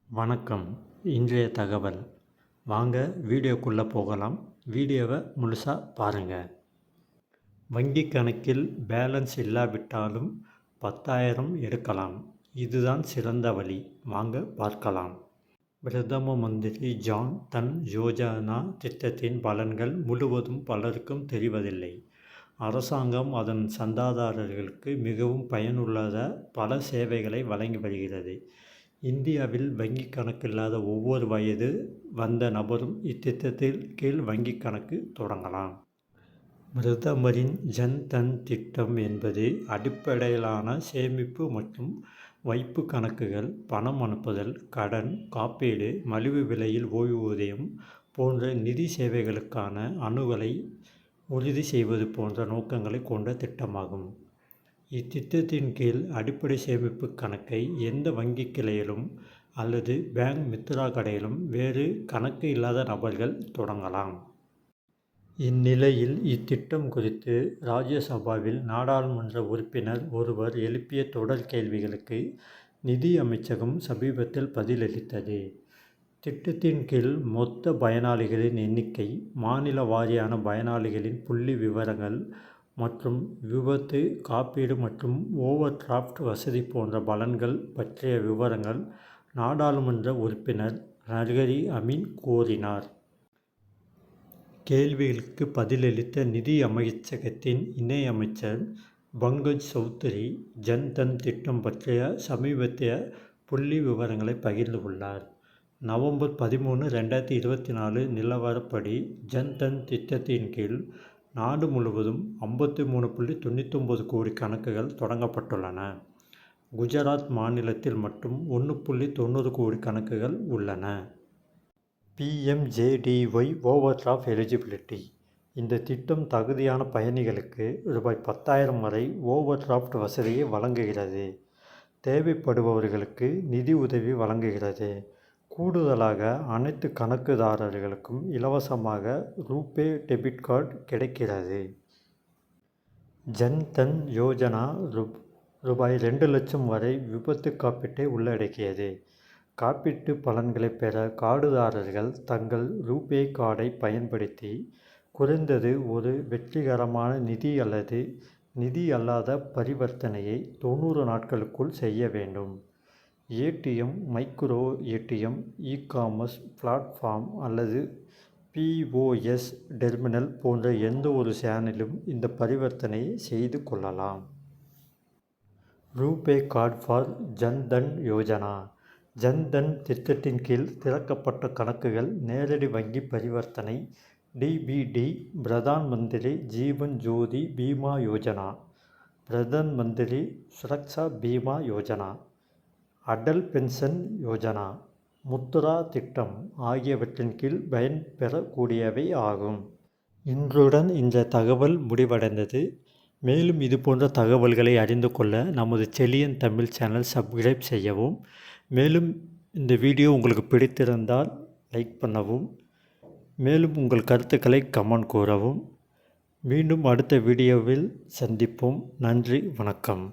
வணக்கம். இன்றைய தகவல். வாங்க வீடியோக்குள்ளே போகலாம். வீடியோவை முழுசாக பாருங்கள். வங்கி கணக்கில் பேலன்ஸ் இல்லாவிட்டாலும் 10,000 எடுக்கலாம். இதுதான் சிறந்த வழி. வாங்க பார்க்கலாம். பிரதம மந்திரி ஜான் தன் யோஜனா திட்டத்தின் பலன்கள் முழுவதும் பலருக்கும் தெரிவதில்லை. அரசாங்கம் அதன் சந்தாதாரர்களுக்கு மிகவும் பயனுள்ள பல சேவைகளை வழங்கி வருகிறது. இந்தியாவில் வங்கி கணக்கில்லாத ஒவ்வொரு வயது வந்த நபரும் இத்திட்டத்தின் கீழ் வங்கி கணக்கு தொடங்கலாம். பிரதமரின் ஜன் தன் திட்டம் என்பது அடிப்படையிலான சேமிப்பு மற்றும் வைப்பு கணக்குகள், பணம் அனுப்புதல், கடன், காப்பீடு, மலிவு விலையில் ஓய்வூதியம் போன்ற நிதி சேவைகளுக்கான அணுகலை உறுதி செய்வது போன்ற நோக்கங்களை கொண்ட திட்டமாகும். இத்திட்டத்தின் கீழ் அடிப்படை சேமிப்பு கணக்கை எந்த வங்கி கிளையிலும் அல்லது பேங்க் மித்ரா கடையிலும் வேறு கணக்கு இல்லாத நபர்கள் தொடங்கலாம். இந்நிலையில் இத்திட்டம் குறித்து ராஜ்யசபாவில் நாடாளுமன்ற உறுப்பினர் ஒருவர் எழுப்பிய தொடர் கேள்விகளுக்கு நிதி அமைச்சகம் சமீபத்தில் பதிலளித்தது. திட்டத்தின் கீழ் மொத்த பயனாளிகளின் எண்ணிக்கை, மாநில வாரியான பயனாளிகளின் புள்ளி விவரங்கள் மற்றும் விபத்து காப்பீடு மற்றும் ஓவர் டிராஃப்ட் வசதி போன்ற பலன்கள் பற்றிய விவரங்கள் நாடாளுமன்ற உறுப்பினர் நர்கரி அமீன் கூறினார். கேள்விகளுக்கு பதிலளித்த நிதி அமைச்சகத்தின் இணையமைச்சர் பங்கஜ் சௌத்ரி ஜன் தன் திட்டம் பற்றிய சமீபத்திய புள்ளி விவரங்களை பகிர்ந்துள்ளார். நவம்பர் 13, 2024 நிலவரப்படி ஜன் தன் திட்டத்தின் கீழ் நாடு முழுவதும் 53.99 கோடி கணக்குகள் தொடங்கப்பட்டுள்ளன. குஜராத் மாநிலத்தில் மட்டும் 1.90 கோடி கணக்குகள் உள்ளன. PMJDY over draft eligibility. இந்த திட்டம் தகுதியான பயணிகளுக்கு ரூபாய் 10,000 வரை ஓவர் டிராஃப்ட் வசதியை வழங்குகிறது. தேவைப்படுபவர்களுக்கு நிதி உதவி வழங்குகிறது. கூடுதலாக அனைத்து கணக்குதாரர்களுக்கும் இலவசமாக ரூபே டெபிட் கார்டு கிடைக்கிறது. ஜன் தன் யோஜனா ரூபாய் 2 லட்சம் வரை விபத்து காப்பீட்டை உள்ளடக்கியது. காப்பீட்டு பலன்களை பெற கார்டுதாரர்கள் தங்கள் ரூபே கார்டை பயன்படுத்தி குறைந்தது ஒரு வெற்றிகரமான நிதி அல்லது நிதி அல்லாத பரிவர்த்தனையை 90 நாட்களுக்குள் செய்ய வேண்டும். ATM, micro ATM, e-commerce platform அல்லது POS டெர்மினல் போன்ற எந்த ஒரு சேனலிலும் இந்த பரிவர்த்தனையை செய்து கொள்ளலாம். ரூபே கார்டு ஃபார் ஜன் தன் யோஜனா. ஜன் தன் திட்டத்தின் கீழ் திறக்கப்பட்ட கணக்குகள் நேரடி வங்கி பரிவர்த்தனை DBD பிரதான் மந்திரி ஜீவன் ஜோதி பீமா யோஜனா, பிரதான் மந்திரி சுரக்ஷா பீமா யோஜனா, அடல் பென்ஷன் யோஜனா, முத்ரா திட்டம் ஆகியவற்றின் கீழ் பயன்பெறக்கூடியவை ஆகும். இன்றுடன் இந்த தகவல் முடிவடைந்தது. மேலும் இதுபோன்ற தகவல்களை அறிந்து கொள்ள நமது செலியன் தமிழ் சேனல் சப்ஸ்கிரைப் செய்யவும். மேலும் இந்த வீடியோ உங்களுக்கு பிடித்திருந்தால் லைக் பண்ணவும். மேலும் உங்கள் கருத்துக்களை கமெண்ட் கூறவும். மீண்டும் அடுத்த வீடியோவில் சந்திப்போம். நன்றி, வணக்கம்.